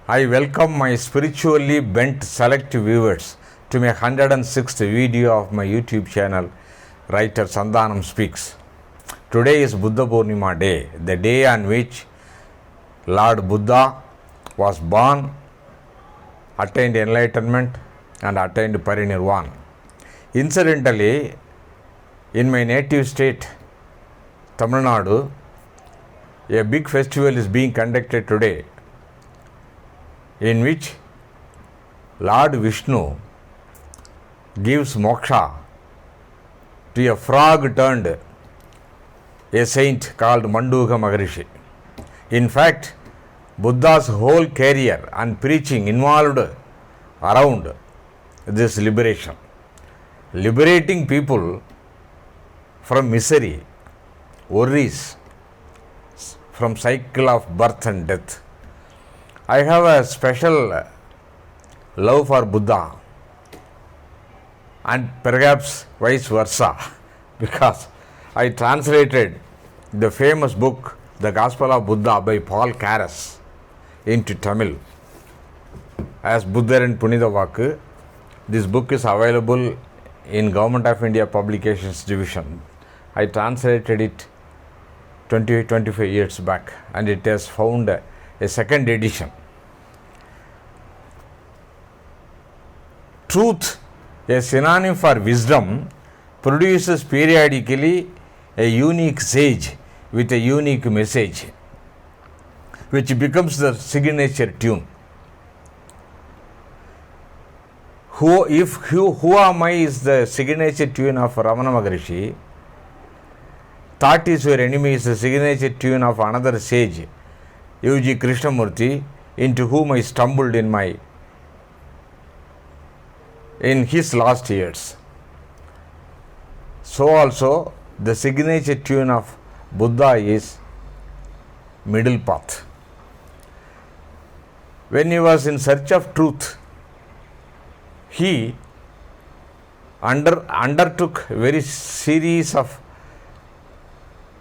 I welcome my spiritually bent select viewers to my 106th video of my YouTube channel, Writer Sandhanam Speaks. Today is Buddha Purnima Day, the day on which Lord Buddha was born, attained enlightenment and attained parinirvana. Incidentally, in my native state, Tamil Nadu, a big festival is being conducted today in which Lord Vishnu gives moksha to a frog turned a saint called Manduka Maharishi. In fact, Buddha's whole career and preaching involved around this liberation, liberating people from misery, worries, from cycle of birth and death. I have a special love for Buddha and perhaps vice versa because I translated the famous book The Gospel of Buddha by Paul Karras into Tamil as Buddha and Punitha Vakku. This book is available in Government of India Publications Division. I translated it 25 years back and it has found a second edition. Truth, a synonym for wisdom, produces periodically a unique sage with a unique message, which becomes the signature tune. Who Am I is the signature tune of Ramana Maharishi. Thought is Your Enemy is the signature tune of another sage, U.G. Krishnamurti, into whom I stumbled in his last years. So also the signature tune of Buddha is Middle Path. When he was in search of truth, he undertook very series of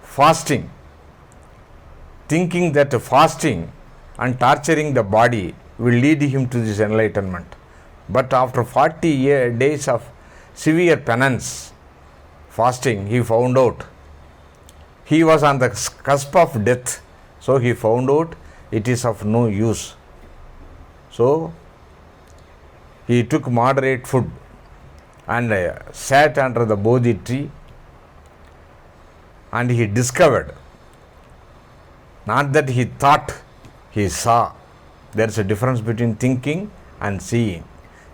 fasting, thinking that fasting and torturing the body will lead him to this enlightenment. But after 40 days of severe penance, fasting, he found out he was on the cusp of death. So he found out it is of no use. So he took moderate food and sat under the Bodhi tree, and he discovered, not that he thought, he saw. There is a difference between thinking and seeing.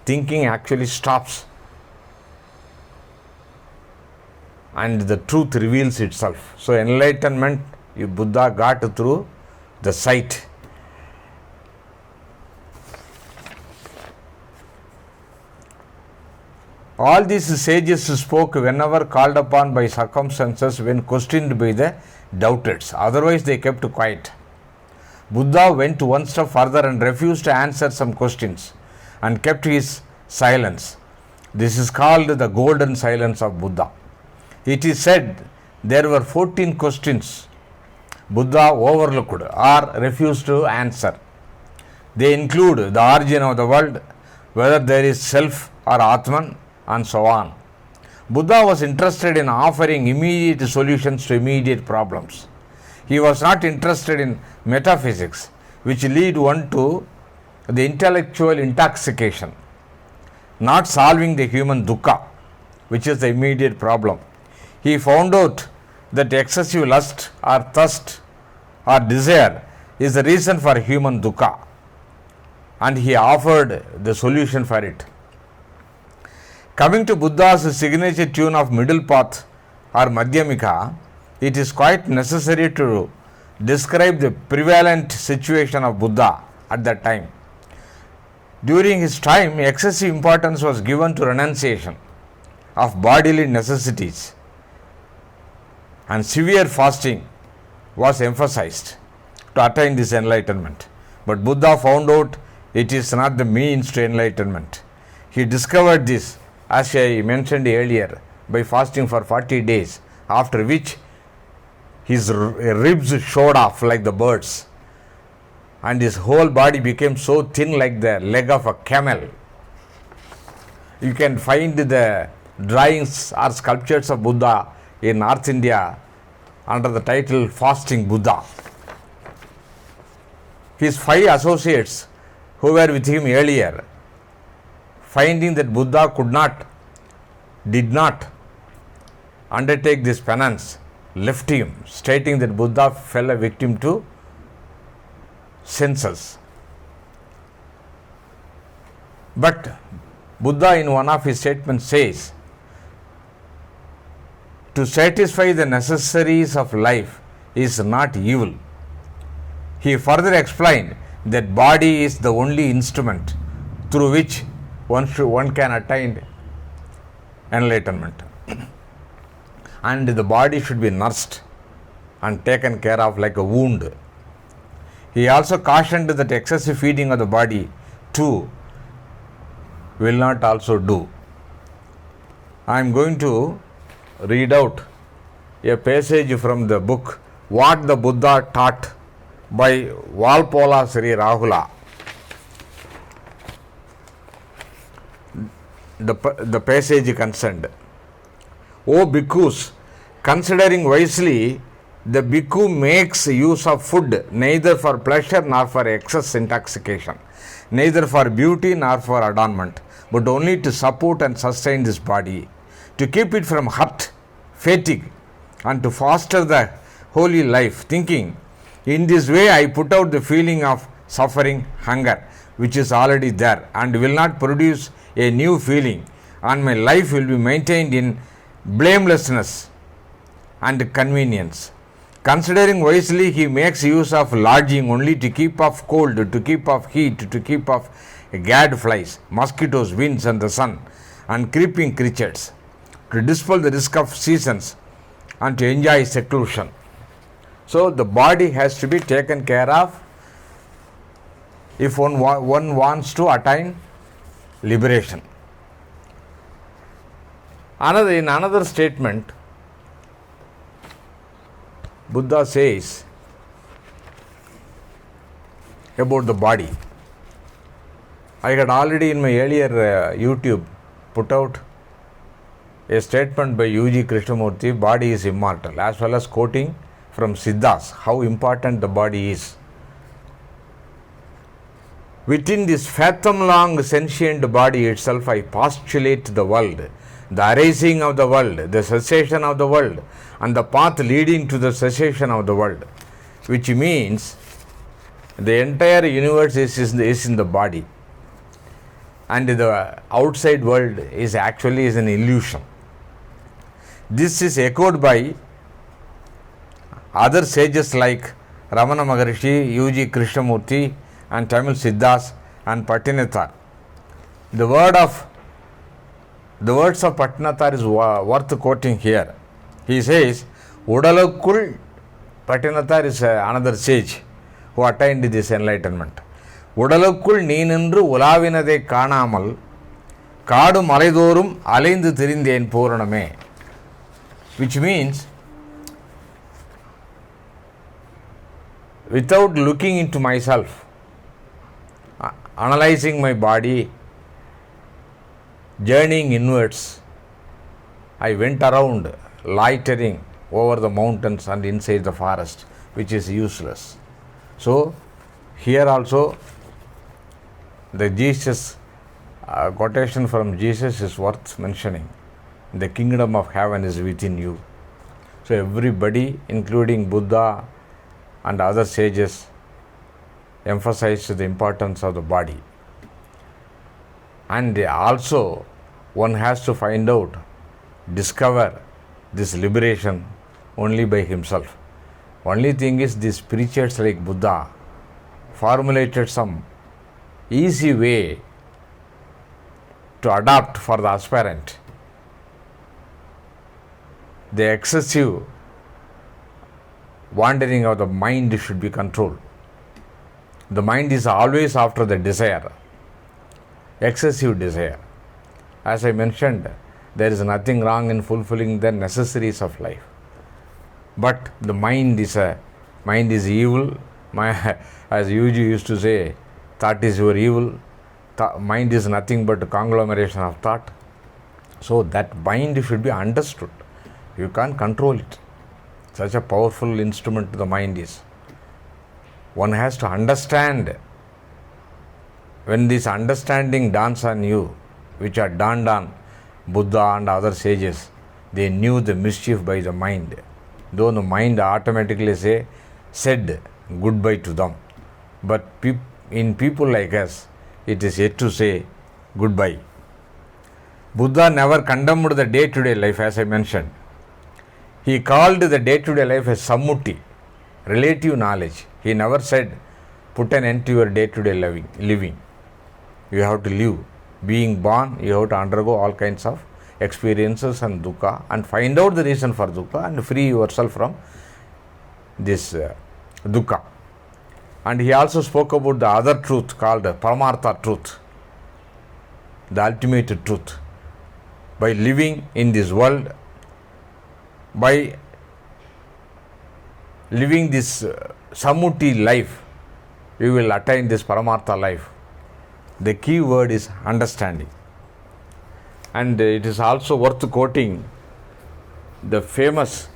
Thinking actually stops and the truth reveals itself. So enlightenment Buddha got through the sight. All these sages spoke whenever called upon by circumstances, when questioned by the doubters. Otherwise they kept quiet. Buddha went one step further and refused to answer some questions and kept his silence. This is called the golden silence of Buddha. It is said there were 14 questions Buddha overlooked or refused to answer. They include the origin of the world, whether there is self or Atman, and so on. Buddha was interested in offering immediate solutions to immediate problems. He was not interested in metaphysics, which lead one to the intellectual intoxication, not solving the human dukkha, which is the immediate problem. He found out that excessive lust or thirst or desire is the reason for human dukkha, and he offered the solution for it. Coming to Buddha's signature tune of Middle Path or Madhyamika, it is quite necessary to describe the prevalent situation of Buddha at that time. During his time, excessive importance was given to renunciation of bodily necessities, and severe fasting was emphasized to attain this enlightenment. But Buddha found out it is not the means to enlightenment. He discovered this, as I mentioned earlier, by fasting for 40 days, after which his ribs showed off like the birds. and his whole body became so thin like the leg of a camel. You can find the drawings or sculptures of Buddha in North India under the title Fasting Buddha. His 5 associates who were with him earlier, finding that Buddha did not undertake this penance, left him, stating that Buddha fell a victim to senses. But Buddha in one of his statements says, to satisfy the necessaries of life is not evil. He further explained that body is the only instrument through which one can attain enlightenment. And the body should be nursed and taken care of like a wound. He also cautioned that excessive feeding of the body too will not also do. I am going to read out a passage from the book What the Buddha Taught by Valpola Sri Rahula. The passage concerned. O bhikkhus, considering wisely, the bhikkhu makes use of food neither for pleasure nor for excess intoxication, neither for beauty nor for adornment, but only to support and sustain this body, to keep it from hurt, fatigue, and to foster the holy life, thinking, in this way I put out the feeling of suffering, hunger, which is already there, and will not produce a new feeling, and my life will be maintained in blamelessness and convenience. Considering wisely, he makes use of lodging only to keep off cold, to keep off heat, to keep off gadflies, mosquitoes, winds, and the sun, and creeping creatures, to dispel the risk of seasons, and to enjoy seclusion. So the body has to be taken care of if one wants to attain liberation. In another statement, Buddha says about the body. I had already in my earlier YouTube put out a statement by U.G. Krishnamurti, body is immortal, as well as quoting from Siddhas, how important the body is. Within this fathom-long sentient body itself, I postulate the world, the arising of the world, the cessation of the world, and the path leading to the cessation of the world, which means the entire universe is in the body, and the outside world is actually an illusion. This is echoed by other sages like Ramana Maharishi, U.G. Krishnamurti, and Tamil Siddhas and Patinathar. The words of Patinathar is worth quoting here. He says, Udalakul, Patinathar is another sage who attained this enlightenment. Udalakul நீனின்று உலாவினதை காணாமல் காடு மலைதோறும் அலைந்து திரிந்தேன் பூரணமே, which means without looking into myself, analyzing my body, journeying inwards, I went around loitering over the mountains and inside the forest, which is useless. So here also the Jesus quotation from Jesus is worth mentioning. The kingdom of heaven is within you. So everybody, including Buddha and other sages, emphasized the importance of the body. And also one has to find out, discover this liberation only by himself. Only thing is, these preachers like Buddha formulated some easy way to adopt for the aspirant. The excessive wandering of the mind should be controlled. The mind is always after the desire, excessive desire. As I mentioned, there is nothing wrong in fulfilling the necessaries of life. But the mind is evil, As Yuji used to say, thought is your evil, mind is nothing but a conglomeration of thought. So that mind should be understood. You can't control it. Such a powerful instrument the mind is. One has to understand. When this understanding dawns on you, which are dawned on Buddha and other sages, they knew the mischief by the mind. Though the mind automatically said goodbye to them. But in people like us, it is yet to say goodbye. Buddha never condemned the day-to-day life, as I mentioned. He called the day-to-day life as sammuti, relative knowledge. He never said, put an end to your day-to-day living. You have to live. Being born, you have to undergo all kinds of experiences and dukkha and find out the reason for dukkha and free yourself from this dukkha. And he also spoke about the other truth called paramartha truth, the ultimate truth. By living in this world, by living this sammuti life, you will attain this paramartha life. The key word is understanding. And it is also worth quoting the famous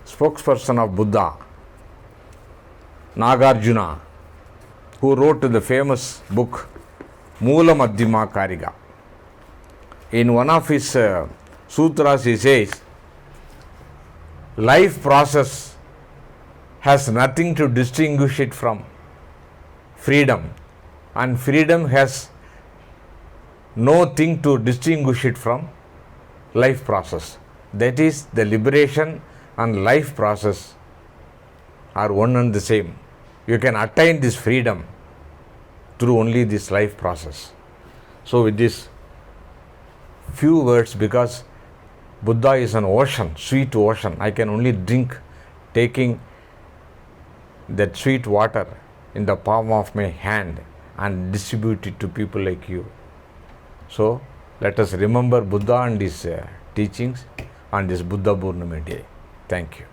spokesperson of Buddha, Nagarjuna, who wrote the famous book Moola Madhyama Kariga. In one of his sutras he says, life process has nothing to distinguish it from freedom, and freedom has no thing to distinguish it from life process. That is, the liberation and life process are one and the same. You can attain this freedom through only this life process. So with this few words, because Buddha is an ocean, sweet ocean, I can only drink, taking that sweet water in the palm of my hand and distribute it to people like you. So let us remember Buddha and his teachings on this Buddha Purnima day. Thank you.